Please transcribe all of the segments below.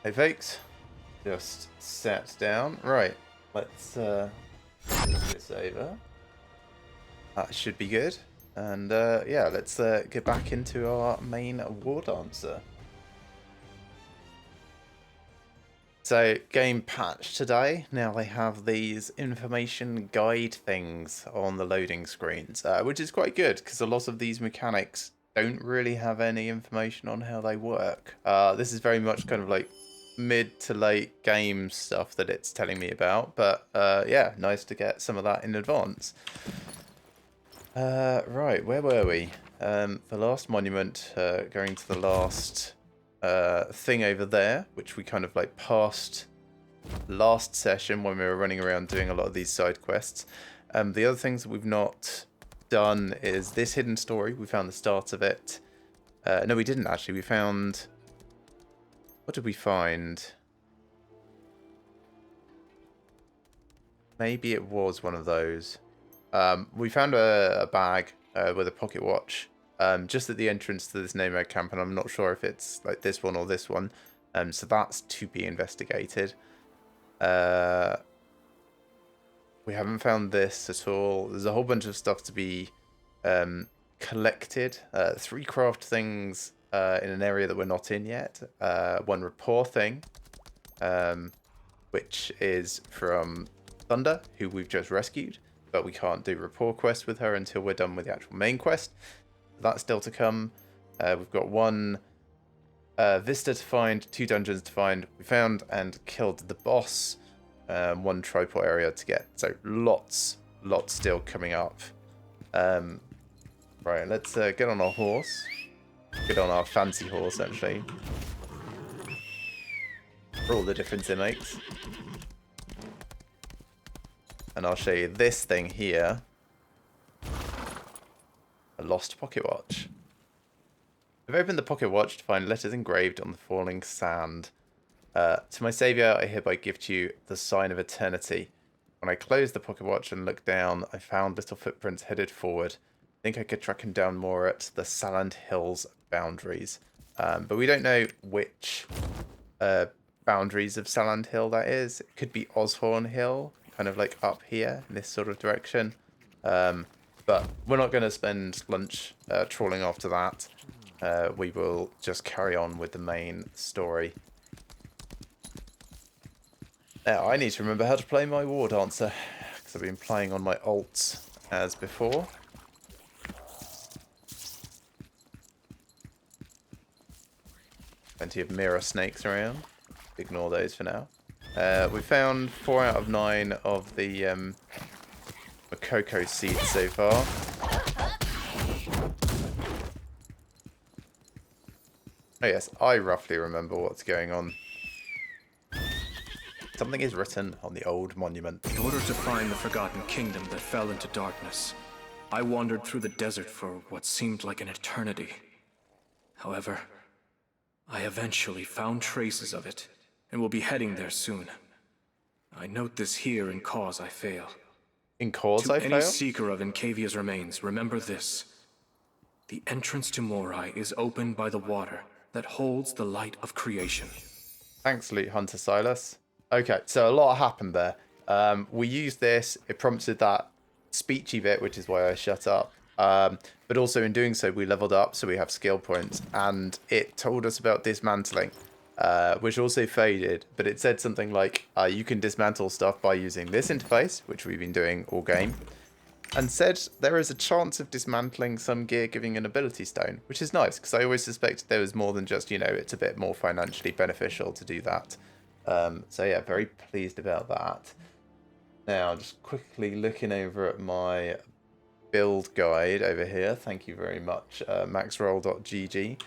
Hey folks, just sat down. Right, let's move this over. That should be good. And yeah, let's get back into our main Wardancer. So, game patch today. Now they have these information guide things on the loading screens, which is quite good because a lot of these mechanics don't really have any information on how they work. This is very much kind of like mid to late game stuff that it's telling me about, but yeah, nice to get some of that in advance. Right, where were we? The last monument, going to the last thing over there, which we kind of like passed last session when we were running around doing a lot of these side quests. The other things that we've not done is this hidden story. We found the start of it. No, we didn't actually. We found... What did we find? Maybe it was one of those. We found a bag with a pocket watch just at the entrance to this nomad camp, and I'm not sure if it's like this one or this one. So that's to be investigated. We haven't found this at all. There's a whole bunch of stuff to be collected. 3 craft things in an area that we're not in yet. 1 rapport thing, which is from Thunder, who we've just rescued. But we can't do rapport quests with her until we're done with the actual main quest. That's still to come. We've got 1 Vista to find, 2 dungeons to find. We found and killed the boss. 1 tripod area to get. So lots still coming up. Right, let's get on our horse. Get on our fancy horse, actually. For all the difference it makes. And I'll show you this thing here. A lost pocket watch. I've opened the pocket watch to find letters engraved on the falling sand. To my saviour, I hereby gift you the sign of eternity. When I closed the pocket watch and looked down, I found little footprints headed forward. I think I could track him down more at the Saland Hills boundaries. But we don't know which boundaries of Saland Hill that is. It could be Oshorn Hill, kind of like up here in this sort of direction. But we're not going to spend lunch trawling after that. We will just carry on with the main story. Now, I need to remember how to play my Wardancer, because I've been playing on my alts as before. Plenty of mirror snakes around. Ignore those for now. We found 4 out of 9 of the cocoa seeds so far. Oh yes, I roughly remember what's going on. Something is written on the old monument. In order to find the forgotten kingdom that fell into darkness, I wandered through the desert for what seemed like an eternity. However, I eventually found traces of it, and will be heading there soon. I note this here in cause I fail. In cause To I any fail? seeker of Encavia's remains, remember this. The entrance to Morai is opened by the water that holds the light of creation. Thanks, Loot Hunter Silas. Okay, so a lot happened there. We used this, it prompted that speechy bit, which is why I shut up. But also in doing so, we leveled up, so we have skill points. And it told us about dismantling, which also faded. But it said something like, you can dismantle stuff by using this interface, which we've been doing all game. And said there is a chance of dismantling some gear giving an ability stone, which is nice, because I always suspected there was more than just, it's a bit more financially beneficial to do that. So yeah, very pleased about that. Now, just quickly looking over at my build guide over here. Thank you very much, maxroll.gg,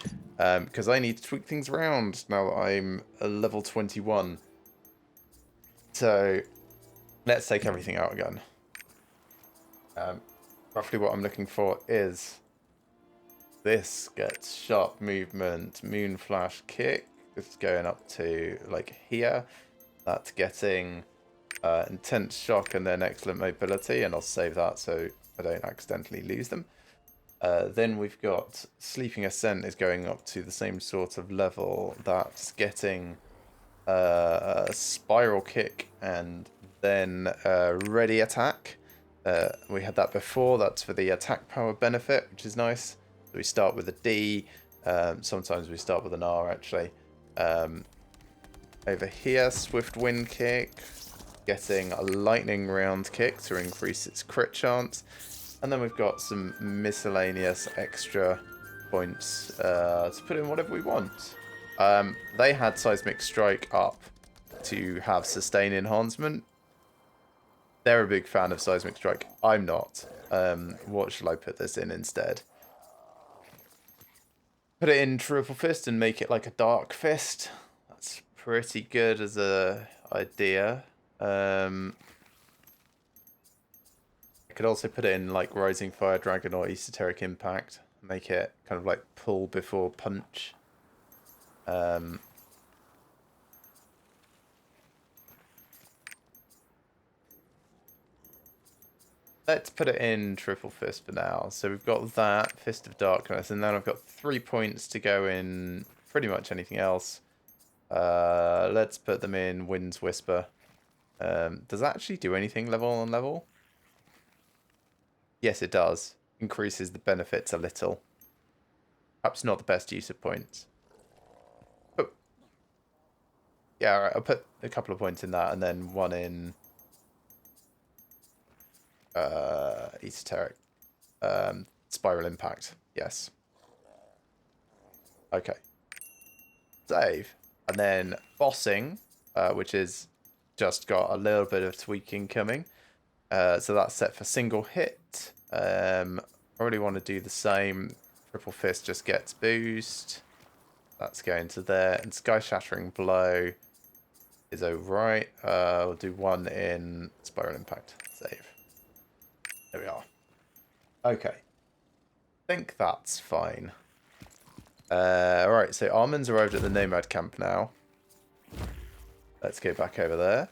because I need to tweak things around now that I'm a level 21. So let's take everything out again. Roughly what I'm looking for is this gets sharp movement, moon flash kick. It's going up to like here. That's getting intense shock and then excellent mobility, and I'll save that so I don't accidentally lose them. Then we've got sleeping ascent is going up to the same sort of level. That's getting spiral kick, and then ready attack. We had that before. That's for the attack power benefit, which is nice. So we start with a D. Sometimes we start with an R, actually. Over here, swift wind kick, getting a lightning round kick to increase its crit chance. And then we've got some miscellaneous extra points to put in whatever we want. They had seismic strike up to have sustain enhancement. They're a big fan of seismic strike. I'm not. What shall I put this in instead? Put it in triple fist and make it like a dark fist. That's pretty good as a idea. I could also put it in like Rising Fire Dragon or Esoteric Impact. Make it kind of like pull before punch. Let's put it in triple fist for now. So we've got that, Fist of Darkness, and then I've got 3 points to go in pretty much anything else. Let's put them in Wind's Whisper. Does that actually do anything level on level? Yes, it does. Increases the benefits a little. Perhaps not the best use of points. Oh. Yeah, alright, I'll put a couple of points in that and then one in Esoteric. Spiral Impact. Yes. Okay. Save. And then bossing, which is just got a little bit of tweaking coming. So that's set for single hit. Probably want to do the same. Triple Fist just gets boost. That's going to there. And Sky Shattering Blow is alright. We'll do one in Spiral Impact. Save. There we are. Okay. I think that's fine. Alright, so Armin's arrived at the Nomad camp now. Let's go back over there.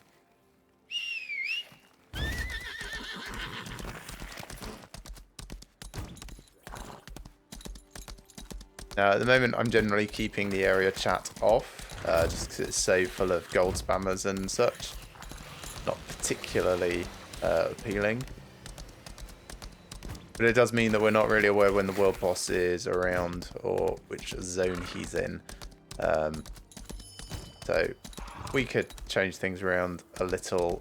Now, at the moment, I'm generally keeping the area chat off, just because it's so full of gold spammers and such. Not particularly appealing. But it does mean that we're not really aware when the world boss is around or which zone he's in. So we could change things around a little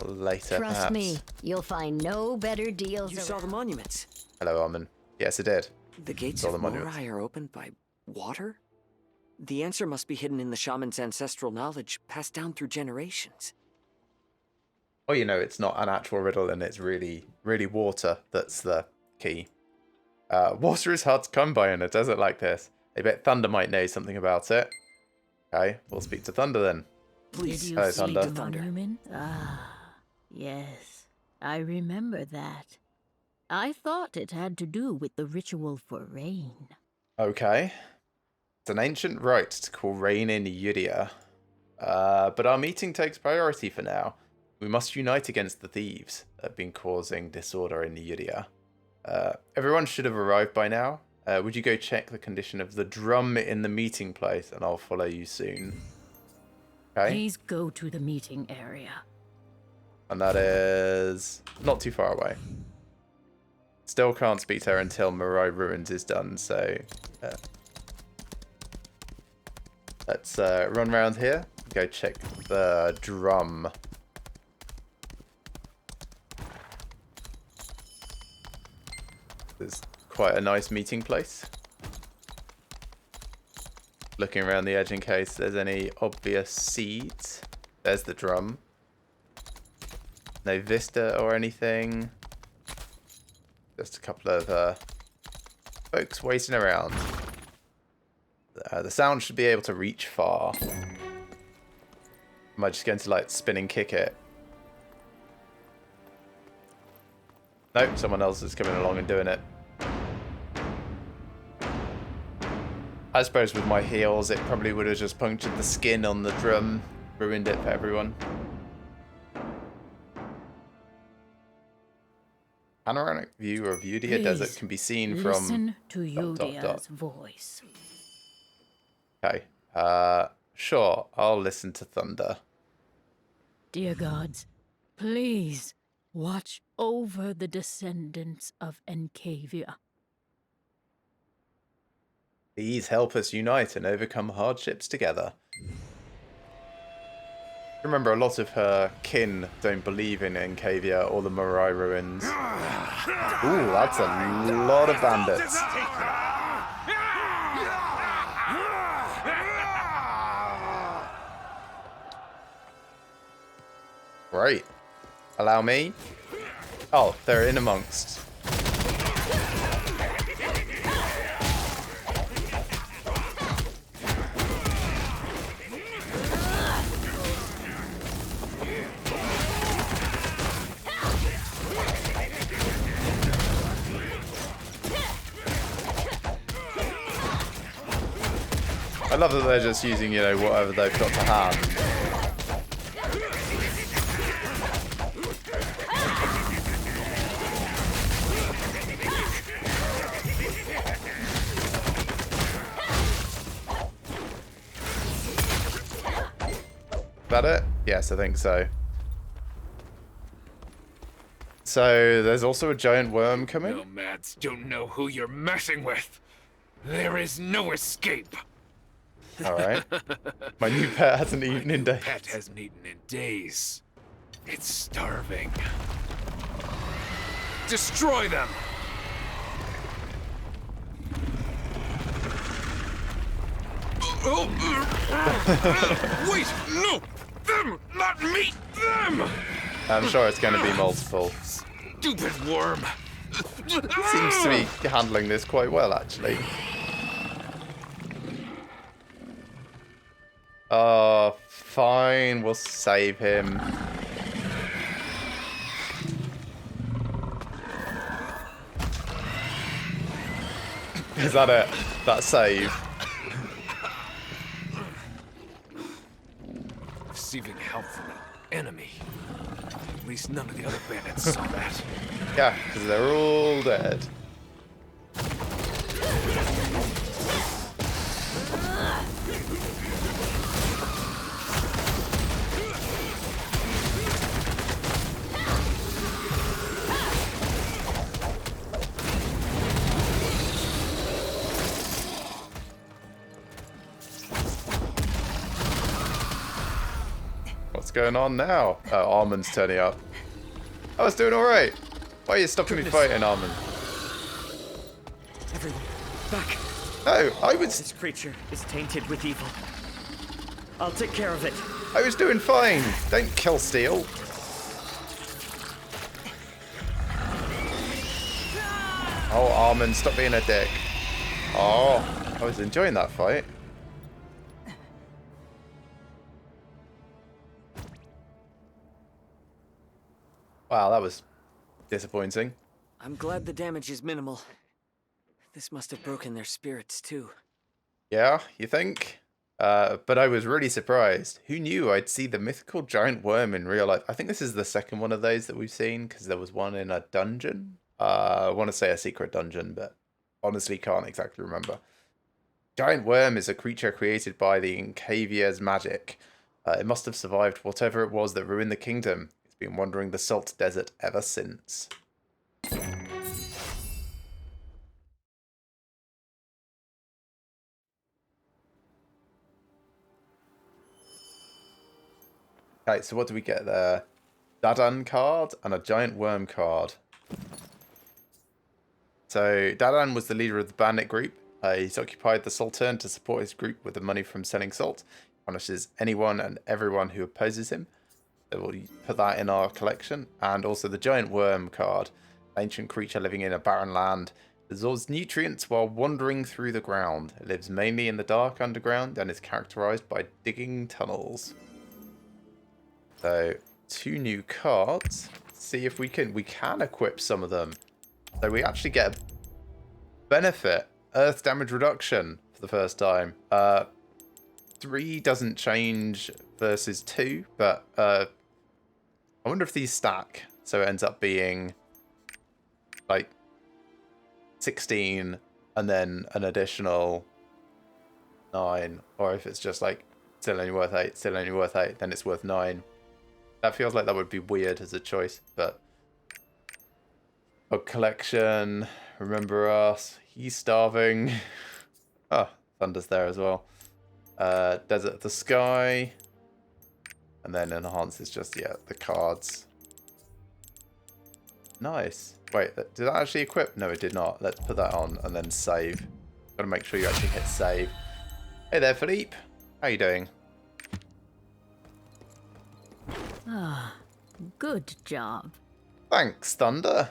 later, Trust perhaps. me, you'll find no better deals. You saw the monuments. Hello, Armin. Yes, I did. The gates Saw of the monuments. Morai are opened by water? The answer must be hidden in the shaman's ancestral knowledge passed down through generations. Well, you know, it's not an actual riddle, and it's really, really water that's the key. Water is hard to come by in a desert like this. I bet Thunder might know something about it. Okay, we'll speak to Thunder then. Please, Did you Hello, see Thunder. the monument? Ah, yes. I remember that. I thought it had to do with the ritual for rain. Okay. It's an ancient rite to call rain in Yudia. But our meeting takes priority for now. We must unite against the thieves that have been causing disorder in Yudia. Everyone should have arrived by now. Would you go check the condition of the drum in the meeting place, and I'll follow you soon. Okay. Please go to the meeting area. And that is not too far away. Still can't speak to her until Morai Ruins is done, so let's run around here, go check the drum. There's quite a nice meeting place. Looking around the edge in case there's any obvious seeds. There's the drum. No vista or anything. Just a couple of folks waiting around. The sound should be able to reach far. Am I just going to like spin and kick it? Nope, someone else is coming along and doing it. I suppose with my heels, it probably would have just punctured the skin on the drum, ruined it for everyone. Panoramic view of Yudia Desert can be seen from... Listen to Yudia's voice. Okay. Sure, I'll listen to thunder. Dear gods, please watch over the descendants of Encavia. Please help us unite and overcome hardships together. Remember, a lot of her kin don't believe in Encavia or the Morai ruins. Ooh, that's a lot of bandits. Right. Allow me. Oh, they're in amongst. I love that they're just using, you know, whatever they've got to hand. Is that it? Yes, I think so. So, there's also a giant worm coming? Nomads don't know who you're messing with. There is no escape. Alright. My new pet hasn't eaten in days. Pet hasn't eaten in days. It's starving. Destroy them! Wait! No! Them! Not me! Them! I'm sure it's going to be multiple. Stupid worm! Seems to be handling this quite well, actually. Oh, fine. We'll save him. Is that it? That save? Receiving help from an enemy. At least none of the other bandits saw that. Yeah, because they're all dead. What's going on now? Oh, Armand's turning up. I was doing alright. Why are you stopping me fighting, Armand? Everyone, back. No, I was This creature is tainted with evil. I'll take care of it. doing fine. Don't kill Steel. Oh, Armand, stop being a dick. Oh, I was enjoying that fight. Wow, that was disappointing. I'm glad the damage is minimal. This must have broken their spirits, too. Yeah, you think? But I was really surprised. Who knew I'd see the mythical giant worm in real life? I think this is the second one of those that we've seen, because there was one in a dungeon. I want to say a secret dungeon, but honestly can't exactly remember. Giant worm is a creature created by the Encavia's magic. It must have survived whatever it was that ruined the kingdom. It's been wandering the salt desert ever since. Okay, so what do we get there? Dadan card and a giant worm card. So Dadan was the leader of the bandit group. He's occupied the Sultan to support his group with the money from selling salt. He punishes anyone and everyone who opposes him. So we'll put that in our collection. And also the giant worm card. Ancient creature living in a barren land. Absorbs nutrients while wandering through the ground. It lives mainly in the dark underground and is characterized by digging tunnels. So 2 new cards. See if we can equip some of them. So we actually get a benefit. Earth damage reduction for the first time. 3 doesn't change versus 2, but I wonder if these stack. So it ends up being like 16 and then an additional 9, or if it's just like Still only worth 8. Still only worth 8. Then it's worth 9. That feels like that would be weird as a choice, but... Bug collection. Remember us. He's starving. Oh, Thunder's there as well. Desert of the Sky. And then Enhance is just, yeah, the cards. Nice. Wait, did that actually equip? No, it did not. Let's put that on and then save. Gotta make sure you actually hit save. Hey there, Philippe. How you doing? Ah, good job. Thanks, Thunder.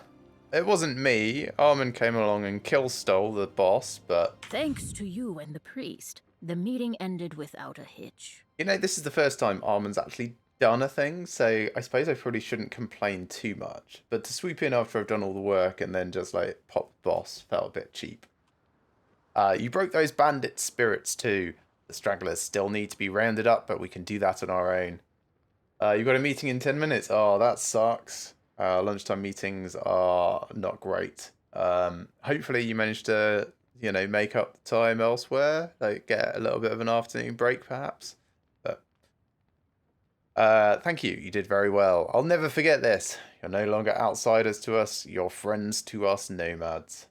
It wasn't me. Armin came along and stole the boss, but... Thanks to you and the priest, the meeting ended without a hitch. You know, this is the first time Armin's actually done a thing, so I suppose I probably shouldn't complain too much. But to swoop in after I've done all the work and then just, like, pop the boss felt a bit cheap. You broke those bandit spirits too. The stragglers still need to be rounded up, but we can do that on our own. You've got a meeting in 10 minutes. Oh, that sucks. Lunchtime meetings are not great. Hopefully you managed to, you know, make up the time elsewhere. Like, get a little bit of an afternoon break, perhaps. But thank you. You did very well. I'll never forget this. You're no longer outsiders to us. You're friends to us nomads.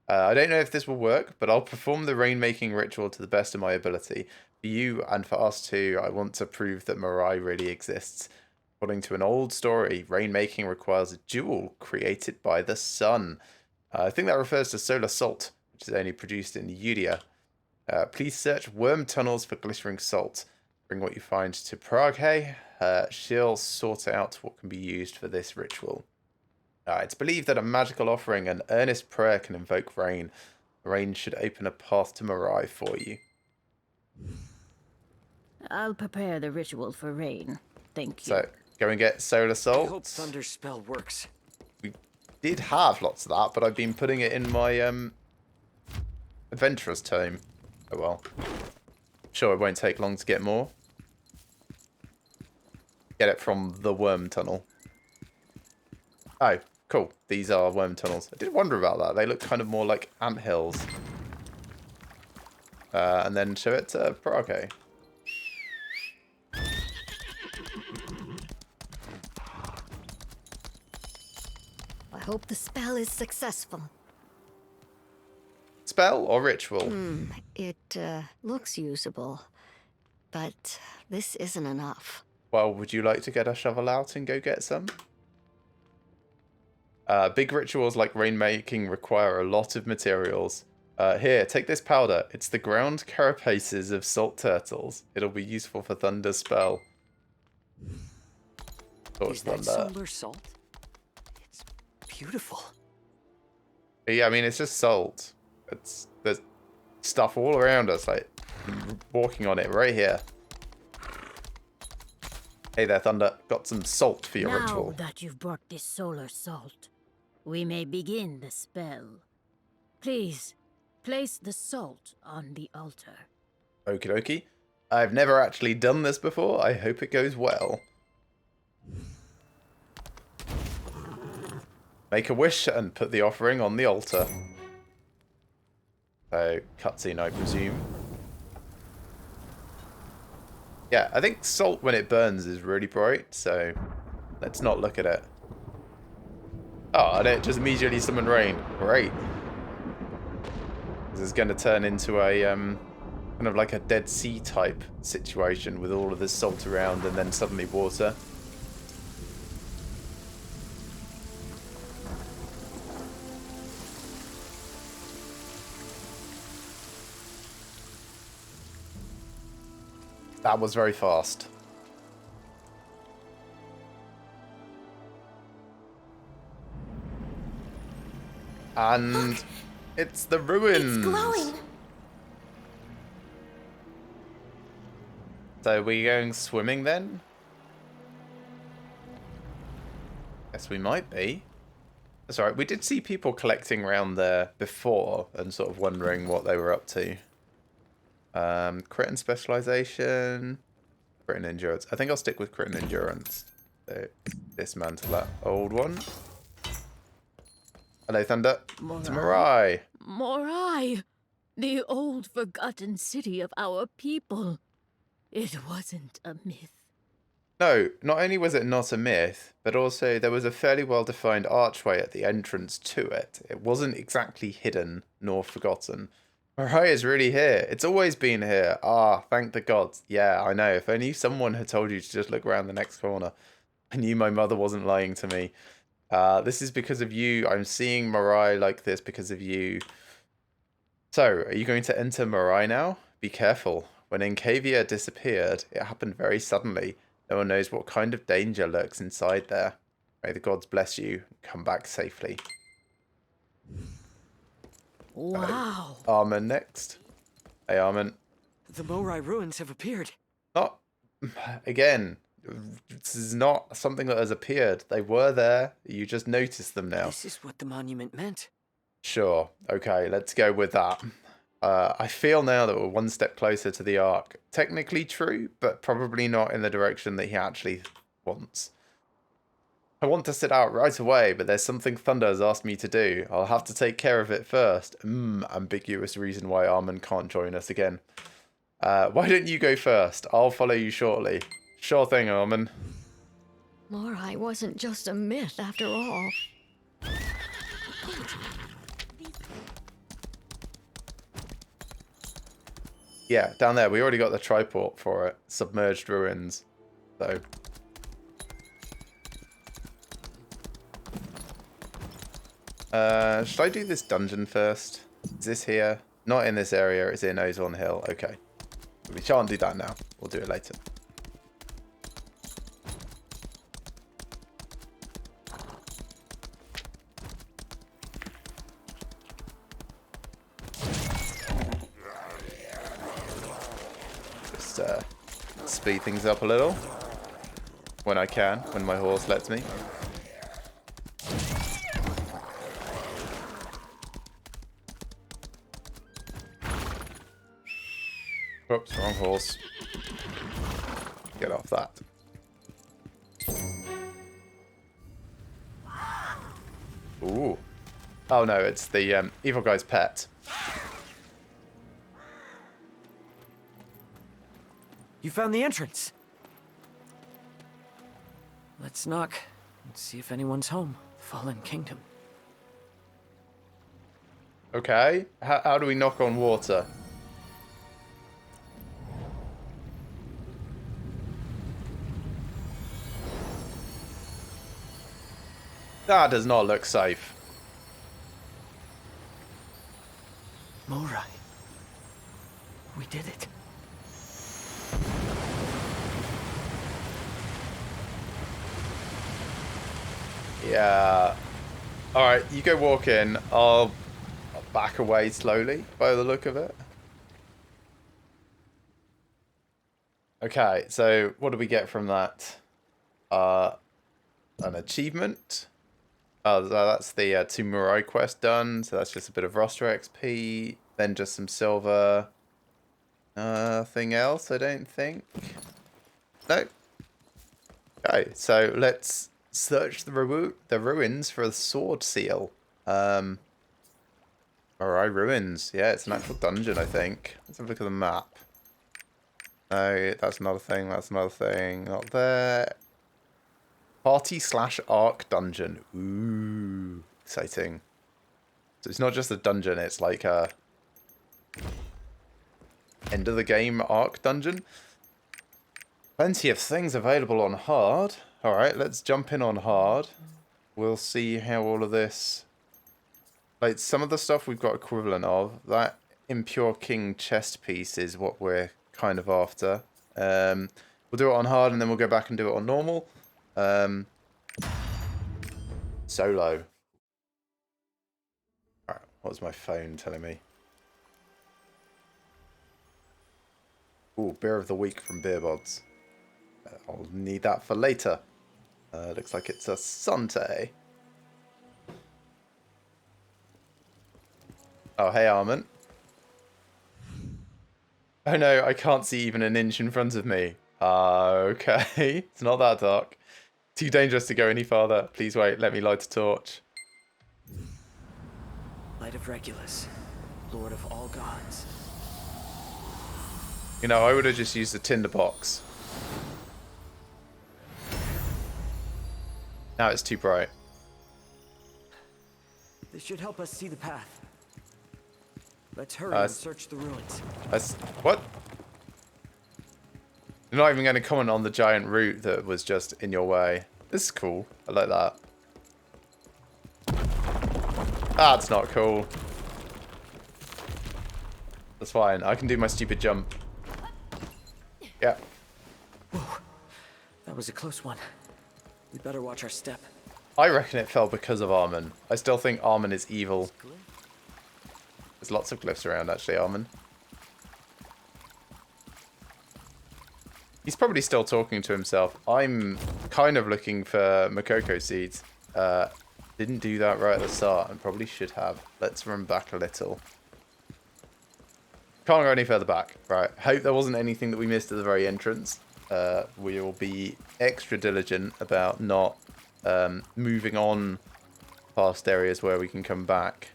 I don't know if this will work, but I'll perform the rainmaking ritual to the best of my ability. For you and for us too, I want to prove that Mirai really exists. According to an old story, rainmaking requires a jewel created by the sun. I think that refers to solar salt, which is only produced in Yudia. Please search worm tunnels for glittering salt. Bring what you find to Prague. She'll sort out what can be used for this ritual. It's believed that a magical offering and earnest prayer can invoke rain. Rain should open a path to Mirai for you. I'll prepare the ritual for rain. Thank you. So, go and get solar I salt. hope Thunder's spell works. We did have lots of that, but I've been putting it in my adventurer's tome. Oh well. Sure, it won't take long to get more. Get it from the worm tunnel. Oh, cool. These are worm tunnels. I did wonder about that. They look kind of more like anthills. And then show it to Prague. I hope the spell is successful. Spell or ritual? It looks usable, but this isn't enough. Well, would you like to get a shovel out and go get some? Big rituals like rainmaking require a lot of materials. Here, take this powder. It's the ground carapaces of salt turtles. It'll be useful for Thunder's spell. Is that solar salt? It's beautiful. Yeah, I mean, it's just salt. There's stuff all around us, like, walking on it right here. Hey there, Thunder. Got some salt for your ritual. Now that you've brought this solar salt, we may begin the spell. Please, place the salt on the altar. Okie dokie. I've never actually done this before. I hope it goes well. Make a wish and put the offering on the altar. So, cutscene, I presume. Yeah, I think salt when it burns is really bright, so let's not look at it. Oh, and it just immediately summoned rain. Great. This is going to turn into a kind of like a Dead Sea type situation with all of this salt around and then suddenly water. That was very fast. And look, it's the ruins. It's glowing. So we going swimming then? Guess we might be. That's alright. We did see people collecting around there before and sort of wondering what they were up to. Crit and specialization. Crit and endurance. I think I'll stick with crit and endurance. So dismantle that old one. Hello, Thunder. It's Mirai. Morai, the old forgotten city of our people. It wasn't a myth. No, not only was it not a myth, but also there was a fairly well-defined archway at the entrance to it. It wasn't exactly hidden nor forgotten. Morai is really here. It's always been here. Ah, thank the gods. Yeah, I know. If only someone had told you to just look around the next corner. I knew my mother wasn't lying to me. This is because of you. I'm seeing Morai like this because of you. So, are you going to enter Morai now? Be careful. When Encavia disappeared, it happened very suddenly. No one knows what kind of danger lurks inside there. May the gods bless you and come back safely. Wow. Armin next. Hey, Armin. The Morai ruins have appeared. Not... Again, this is not something that has appeared. They were there. You just noticed them now. This is what the monument meant. Sure. Okay, let's go with that. I feel now that we're one step closer to the Ark. Technically true, but probably not in the direction that he actually wants. I want to sit out right away, but there's something Thunder has asked me to do. I'll have to take care of it first. Ambiguous reason why Armin can't join us again. Why don't you go first? I'll follow you shortly. Sure thing, Armin. Morai wasn't just a myth after all. Yeah, down there. We already got the triport for it. Submerged ruins. So... should I do this dungeon first? Is this here? Not in this area. It's in Ozone Hill. Okay. We shan't do that now. We'll do it later. Just speed things up a little. When I can. When my horse lets me. Oops, wrong horse. Get off that. Ooh. Oh no, it's the evil guy's pet. You found the entrance. Let's knock and see if anyone's home. Fallen Kingdom. Okay. How do we knock on water? That does not look safe. Morai. We did it. Yeah. Alright, you go walk in. I'll back away slowly by the look of it. Okay, so what do we get from that? An achievement. Oh, that's the 2 Morai quest done. So that's just a bit of roster XP. Then just some silver. Nothing else, I don't think. No. Okay, so let's search the ruins for the sword seal. Morai ruins. Yeah, it's an actual dungeon, I think. Let's have a look at the map. No, that's another thing. That's another thing. Not there. Party/Ark dungeon. Ooh, exciting. So it's not just a dungeon, it's like a end of the game Ark dungeon. Plenty of things available on hard. Alright, let's jump in on hard. We'll see how all of this... Like, some of the stuff we've got equivalent of. That Impure King chest piece is what we're kind of after. We'll do it on hard and then we'll go back and do it on normal. Solo. Alright, what was my phone telling me? Ooh, beer of the week from Beerbods. I'll need that for later. Looks like it's a Sunday. Oh, hey, Armin. Oh no, I can't see even an inch in front of me. Okay, it's not that dark. Too dangerous to go any farther. Please wait, let me light a torch. Light of Regulus, Lord of all gods. You know, I would have just used the tinderbox. Now it's too bright. This should help us see the path. Let's hurry and search the ruins. What? You're not even going to comment on the giant root that was just in your way. This is cool. I like that. That's not cool. That's fine. I can do my stupid jump. Yeah. Whoa. That was a close one. We better watch our step. I reckon it fell because of Armin. I still think Armin is evil. There's lots of glyphs around, actually, Armin. He's probably still talking to himself. I'm kind of looking for Makoko seeds. Didn't do that right at the start and probably should have. Let's run back a little. Can't go any further back. Right. Hope there wasn't anything that we missed at the very entrance. We will be extra diligent about not moving on past areas where we can come back.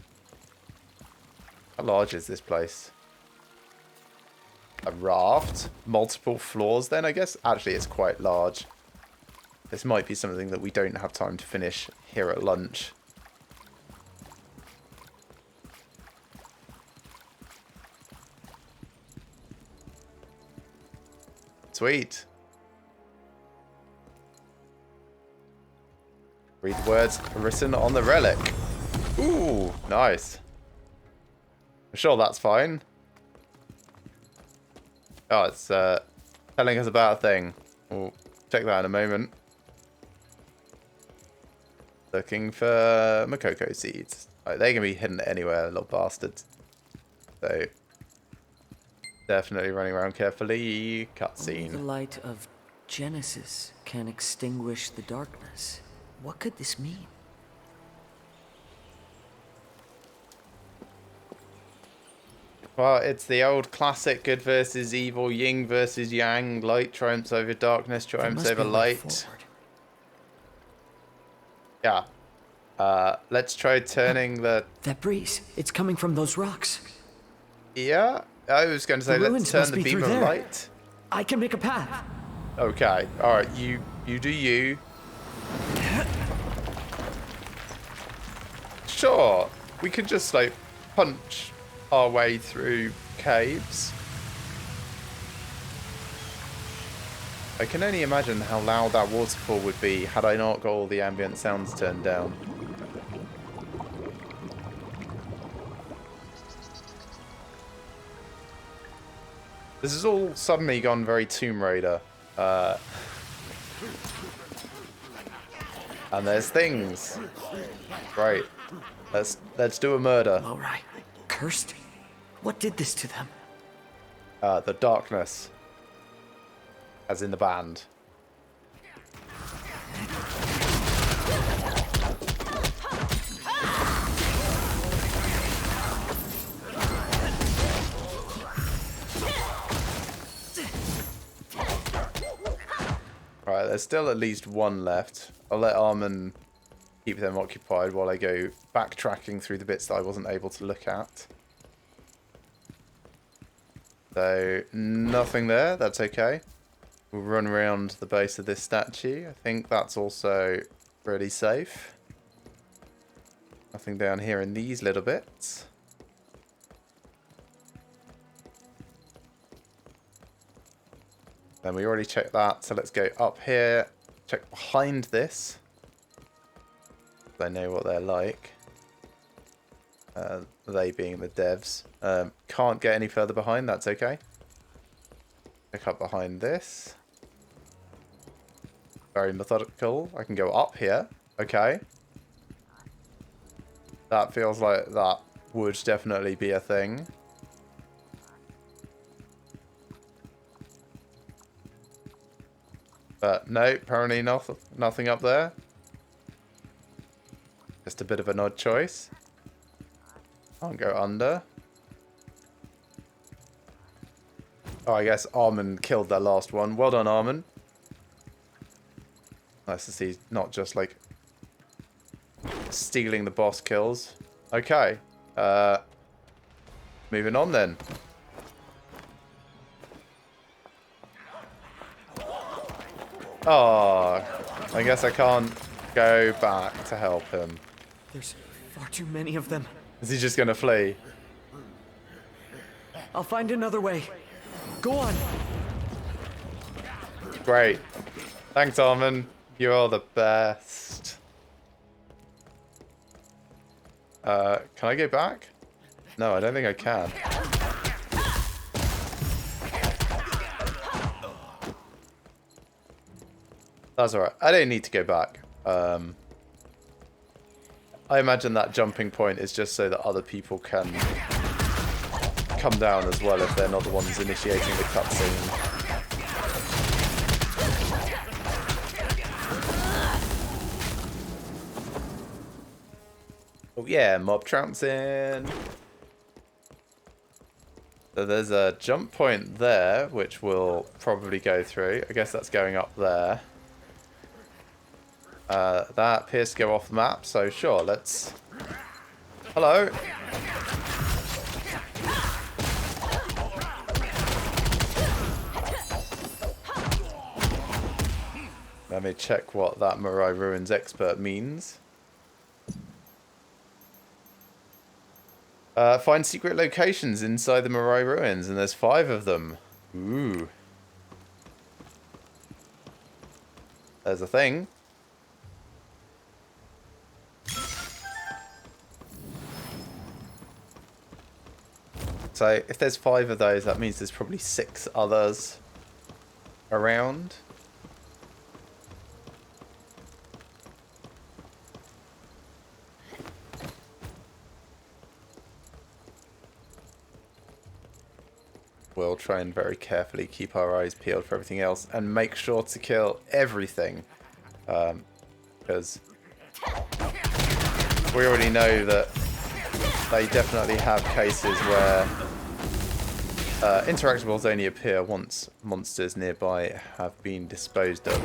How large is this place? A raft? Multiple floors then, I guess? Actually, it's quite large. This might be something that we don't have time to finish here at lunch. Sweet. Read the words written on the relic. Ooh, nice. I'm sure that's fine. Oh, it's telling us about a thing. We'll check that in a moment. Looking for Makoko seeds. Right, they can be hidden anywhere, little bastards. So, definitely running around carefully. Only the Cutscene. light of Genesis can extinguish the darkness. What could this mean? Well, it's the old classic good versus evil, yin versus yang, light triumphs over darkness, triumphs over light. Yeah. Let's try turning the... That breeze, it's coming from those rocks. Yeah, I was going to say, The let's ruins turn must the be beam through of there. light. I can make a path. Okay, alright, you do you. Sure, we could just, like, punch our way through caves. I can only imagine how loud that waterfall would be had I not got all the ambient sounds turned down. This has all suddenly gone very Tomb Raider. And there's things. Right. Let's do a murder. Alright. Cursed? What did this to them? The darkness. As in the band. Right, there's still at least one left. I'll let Armin keep them occupied while I go backtracking through the bits that I wasn't able to look at. So, nothing there. That's okay. We'll run around the base of this statue. I think that's also pretty safe. Nothing down here in these little bits. Then we already checked that, so let's go up here, check behind this. They know what they're like. They being the devs. Can't get any further behind, that's okay. Check up behind this. Very methodical. I can go up here. Okay. That feels like that would definitely be a thing. But no, apparently nothing up there. Just a bit of an odd choice. Can't go under. Oh, I guess Armin killed that last one. Well done, Armin. Nice to see not just like stealing the boss kills. Okay. Moving on then. Oh, I guess I can't go back to help him. There's far too many of them. Is he just gonna flee? I'll find another way. Go on. Great. Thanks, Armin. You're the best. Can I go back? No, I don't think I can. That's alright. I don't need to go back. I imagine that jumping point is just so that other people can come down as well if they're not the ones initiating the cutscene. Oh yeah, mob trouncing. So there's a jump point there, which we'll probably go through. I guess that's going up there. That appears to go off the map, so sure, let's... Hello! Let me check what that Morai Ruins expert means. Find secret locations inside the Morai Ruins, and there's 5 of them. Ooh. There's a thing. So if there's 5 of those, that means there's probably 6 others around. We'll try and very carefully keep our eyes peeled for everything else and make sure to kill everything. Because we already know that they definitely have cases where interactables only appear once monsters nearby have been disposed of.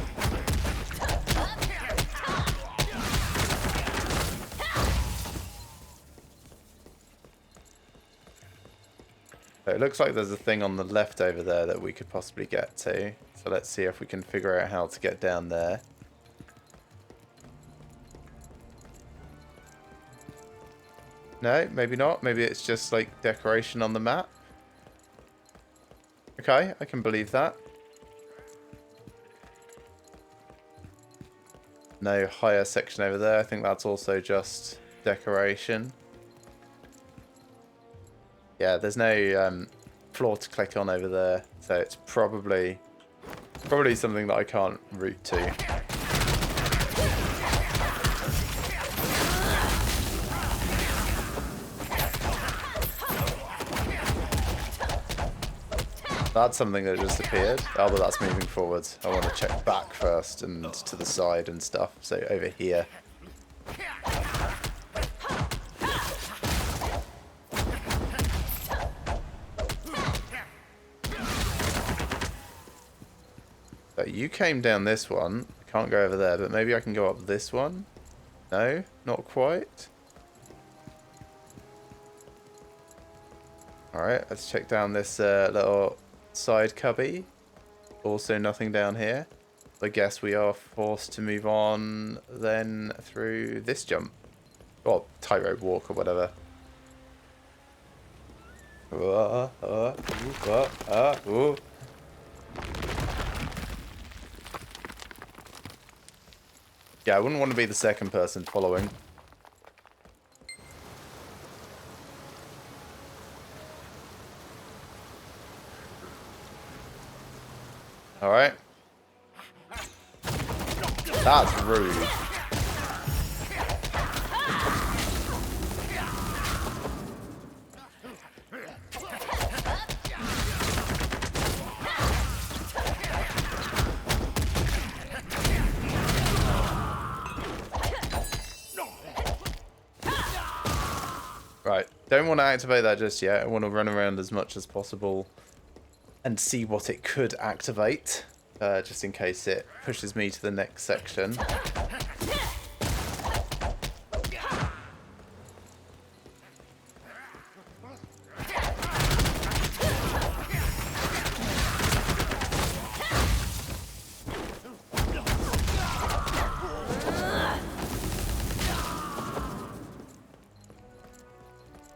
So it looks like there's a thing on the left over there that we could possibly get to. So let's see if we can figure out how to get down there. No, maybe not. Maybe it's just like decoration on the map. Okay, I can believe that. No higher section over there. I think that's also just decoration. Yeah, there's no floor to click on over there, so it's probably something that I can't route to. That's something that just appeared. Oh, but that's moving forwards. I want to check back first and to the side and stuff. So over here. So you came down this one. I can't go over there, but maybe I can go up this one. No, not quite. Alright, let's check down this little side cubby. Also nothing down here. I guess we are forced to move on then through this jump. Or tightrope walk or whatever. Ooh. Yeah, I wouldn't want to be the second person following. Alright. That's rude. Right, don't want to activate that just yet. I want to run around as much as possible and see what it could activate, just in case it pushes me to the next section.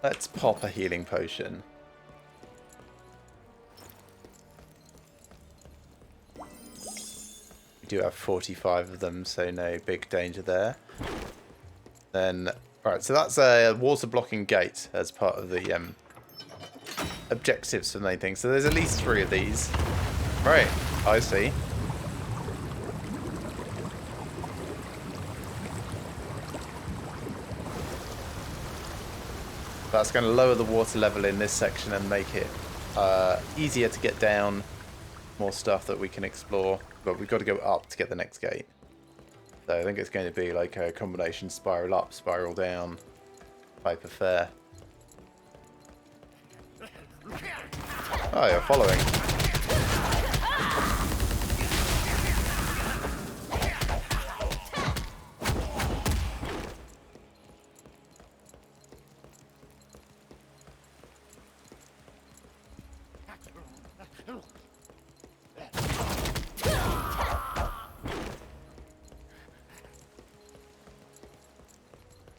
Let's pop a healing potion. We do have 45 of them, so no big danger there. Then, right, so that's a water blocking gate as part of the objectives for the main thing. So there's at least 3 of these. Right, I see. That's going to lower the water level in this section and make it easier to get down. More stuff that we can explore, but we've got to go up to get the next gate. So I think it's going to be like a combination spiral up, spiral down type of fare. Oh, you're following.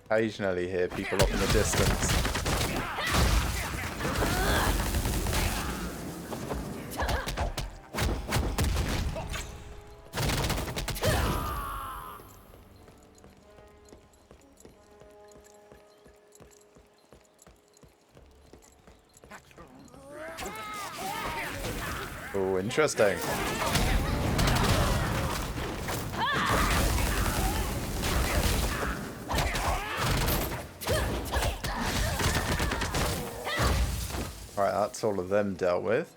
Occasionally hear people off in the distance. Oh, interesting. Right, that's all of them dealt with.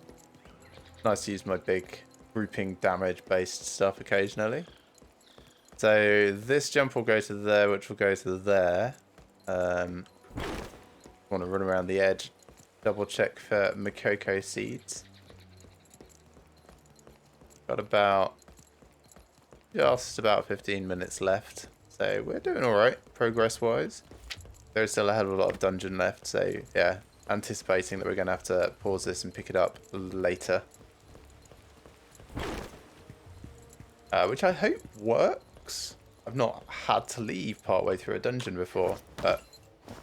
Nice to use my big grouping damage based stuff occasionally. So this jump will go to there, which will go to there. Want to run around the edge, double check for Makoko seeds. Got about just about 15 minutes left, so we're doing all right progress wise. There's still a hell of a lot of dungeon left, so yeah, anticipating that we're going to have to pause this and pick it up later, which I hope works. I've not had to leave partway through a dungeon before, but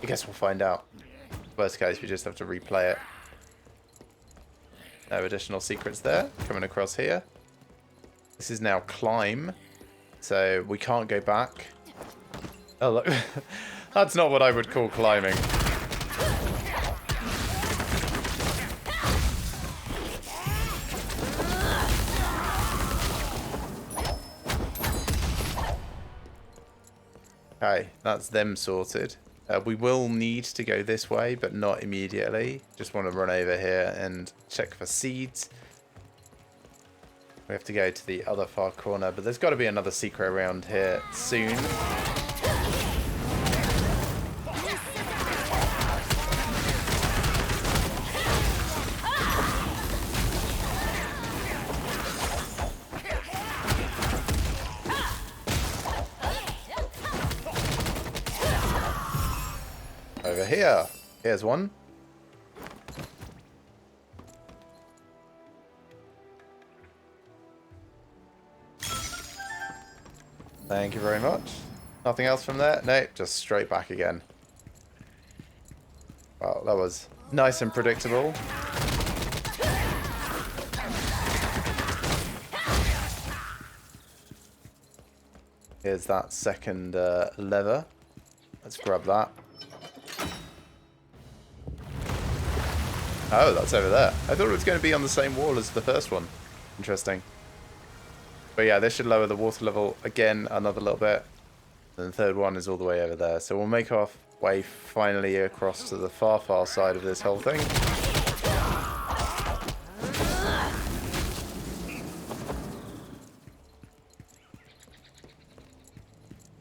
I guess we'll find out. Worst case, we just have to replay it. No additional secrets there. Coming across here. This is now climb, so we can't go back. Oh, look. That's not what I would call climbing. Okay, that's them sorted. We will need to go this way, but not immediately. Just want to run over here and check for seeds. We have to go to the other far corner, but there's got to be another secret around here soon. Over here. Here's one. Thank you very much. Nothing else from there? Nope, just straight back again. Well, that was nice and predictable. Here's that second lever. Let's grab that. Oh, that's over there. I thought it was going to be on the same wall as the first one. Interesting. But yeah, this should lower the water level again another little bit. And the third one is all the way over there. So we'll make our way finally across to the far, far side of this whole thing.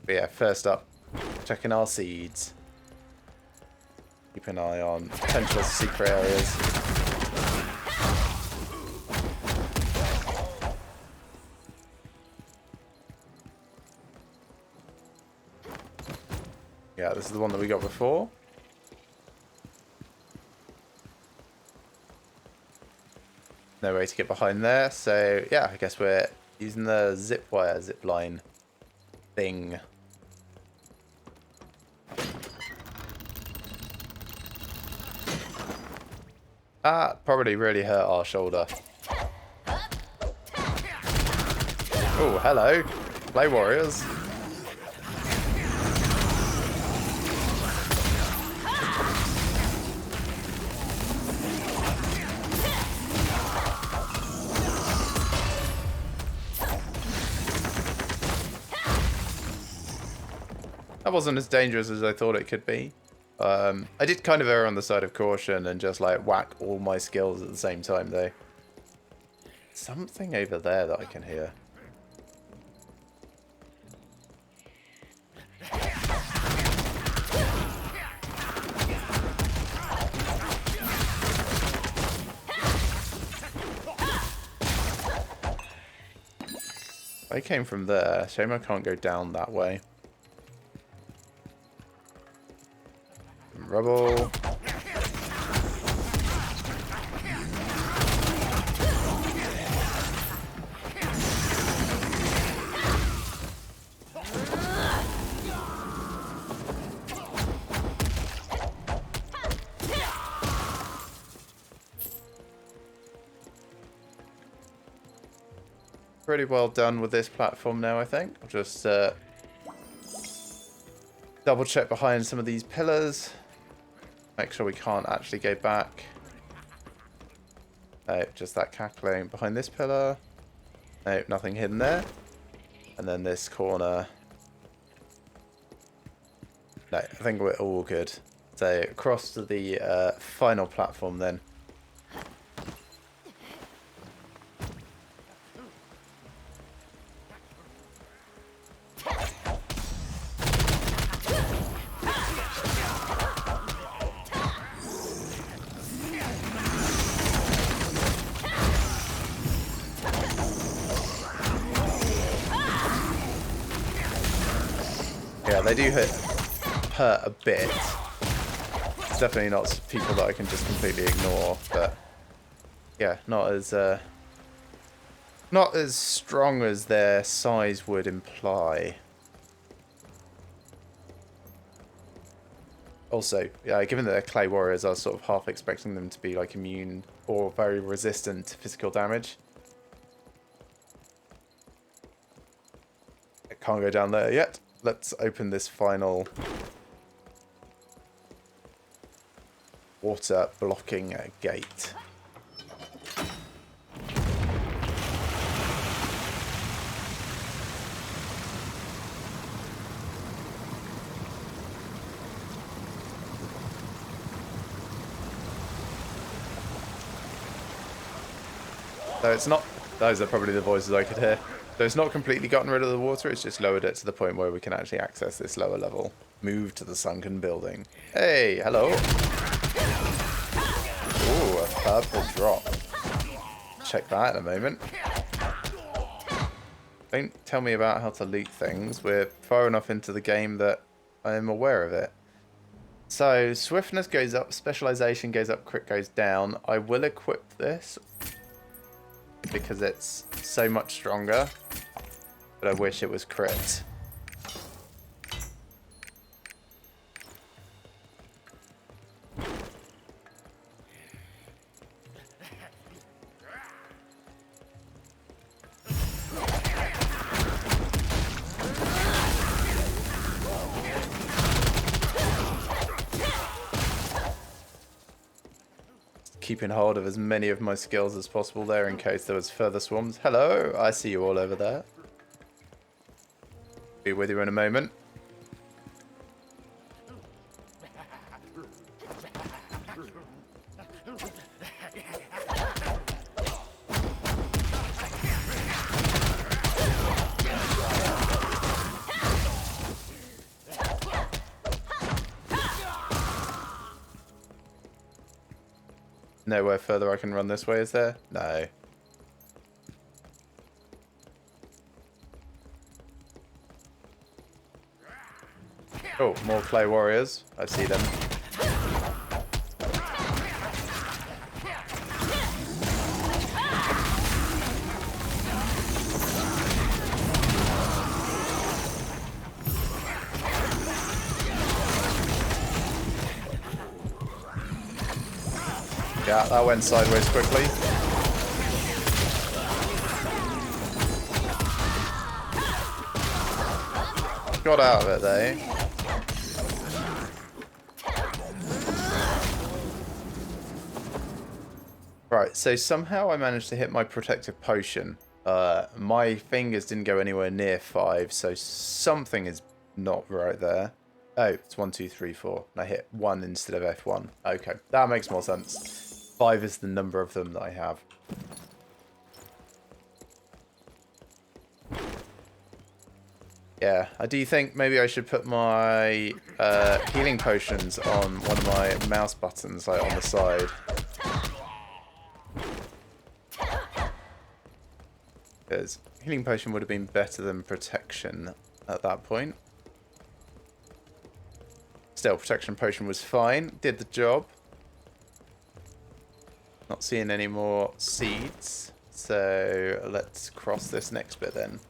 But yeah, first up, checking our seeds. Keep an eye on potential secret areas. Yeah, this is the one that we got before. No way to get behind there, so yeah, I guess we're using the zip wire, zip line thing. Ah, probably really hurt our shoulder. Oh, hello. Play warriors. That wasn't as dangerous as I thought it could be. I did kind of err on the side of caution and just like whack all my skills at the same time though. Something over there that I can hear. I came from there. Shame I can't go down that way. Rubble. Pretty well done with this platform now, I think. I'll just double check behind some of these pillars. Make sure we can't actually go back. Nope, just that cackling behind this pillar. Nope, nothing hidden there. And then this corner. No, I think we're all good. So across to the final platform then. Yeah, they do hurt a bit. It's definitely not people that I can just completely ignore, but yeah, not as strong as their size would imply. Also, yeah, given that they're clay warriors, I was sort of half expecting them to be like immune or very resistant to physical damage. I can't go down there yet. Let's open this final water blocking gate. So it's not, those are probably the voices I could hear. So it's not completely gotten rid of the water, it's just lowered it to the point where we can actually access this lower level. Move to the sunken building. Hey, hello. Ooh, a purple drop. Check that in a moment. Don't tell me about how to loot things. We're far enough into the game that I am aware of it. So, swiftness goes up, specialization goes up, crit goes down. I will equip this because it's so much stronger, but I wish it was crit. Keeping hold of as many of my skills as possible there in case there was further swarms. Hello, I see you all over there. Be with you in a moment. Nowhere further I can run this way, is there? No. Oh, more clay warriors. I see them. Yeah, that went sideways quickly. Got out of it though. Right, so somehow I managed to hit my protective potion. My fingers didn't go anywhere near 5, so something is not right there. Oh, it's 1, 2, 3, 4. And I hit 1 instead of F1. Okay, that makes more sense. 5 is the number of them that I have. Yeah, I do think maybe I should put my healing potions on one of my mouse buttons, like on the side. Because healing potion would have been better than protection at that point. Still, protection potion was fine. Did the job. Not seeing any more seeds. So let's cross this next bit then.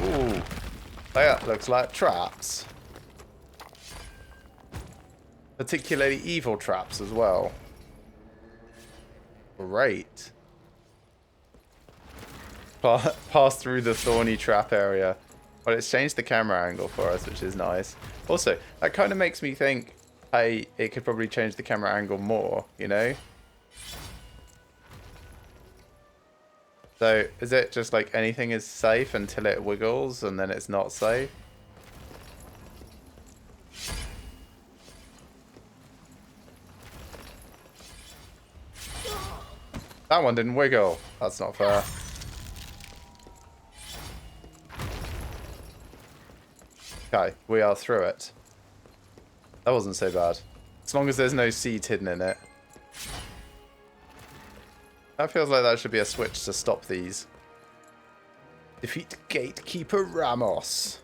Ooh. That looks like traps. Particularly evil traps as well. Great. Pass through the thorny trap area. Well, it's changed the camera angle for us, which is nice. Also, that kind of makes me think, hey, it could probably change the camera angle more, you know? So, is it just like anything is safe until it wiggles and then it's not safe? That one didn't wiggle. That's not fair. Okay, we are through it. That wasn't so bad. As long as there's no seeds hidden in it. That feels like that should be a switch to stop these. Defeat Gatekeeper Ramos.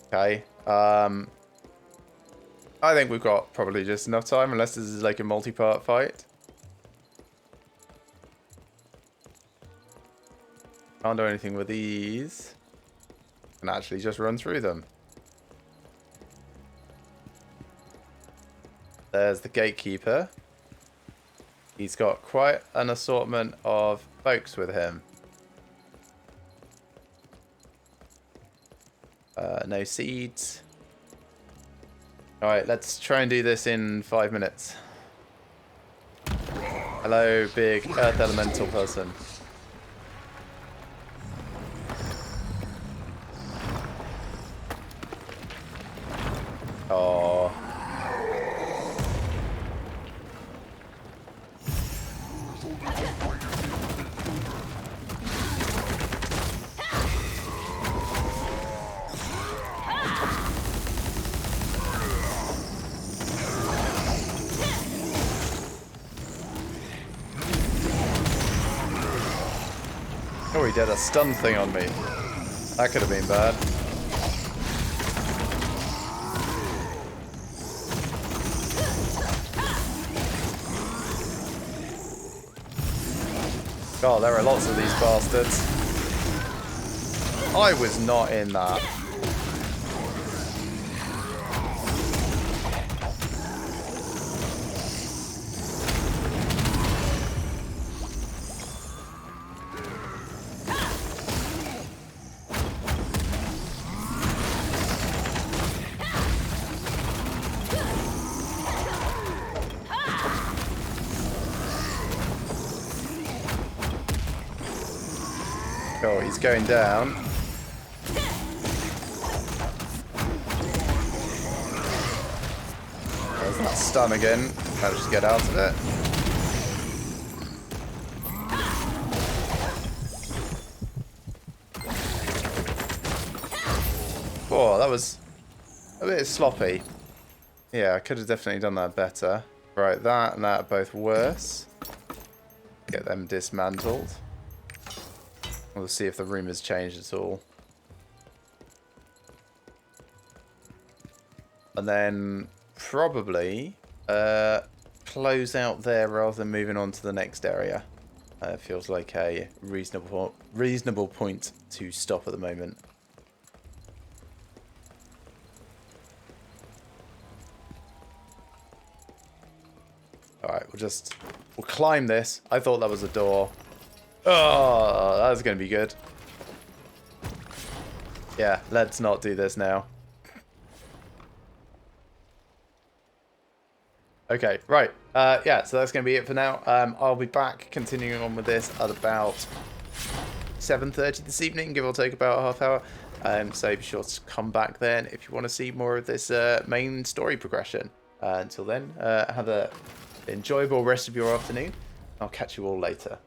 Okay. I think we've got probably just enough time, unless this is like a multi-part fight. Can't do anything with these. Can actually just run through them. There's the Gatekeeper. He's got quite an assortment of folks with him. No seeds. Alright, let's try and do this in 5 minutes. Hello, big earth elemental person. Oh. Oh, he did a stun thing on me. That could have been bad. God, there are lots of these bastards. I was not in that. Oh, he's going down. There's that stun again. Managed to get out of it. Oh, that was a bit sloppy. Yeah, I could have definitely done that better. Right, that and that are both worse. Get them dismantled. We'll see if the room has changed at all. And then probably close out there rather than moving on to the next area. Feels like a reasonable point to stop at the moment. Alright, we'll climb this. I thought that was a door. Oh, that's going to be good. Yeah, let's not do this now. Okay, right. Yeah, so that's going to be it for now. I'll be back continuing on with this at about 7:30 this evening, give or take about a half hour. So be sure to come back then if you want to see more of this main story progression. Until then, have a enjoyable rest of your afternoon. I'll catch you all later.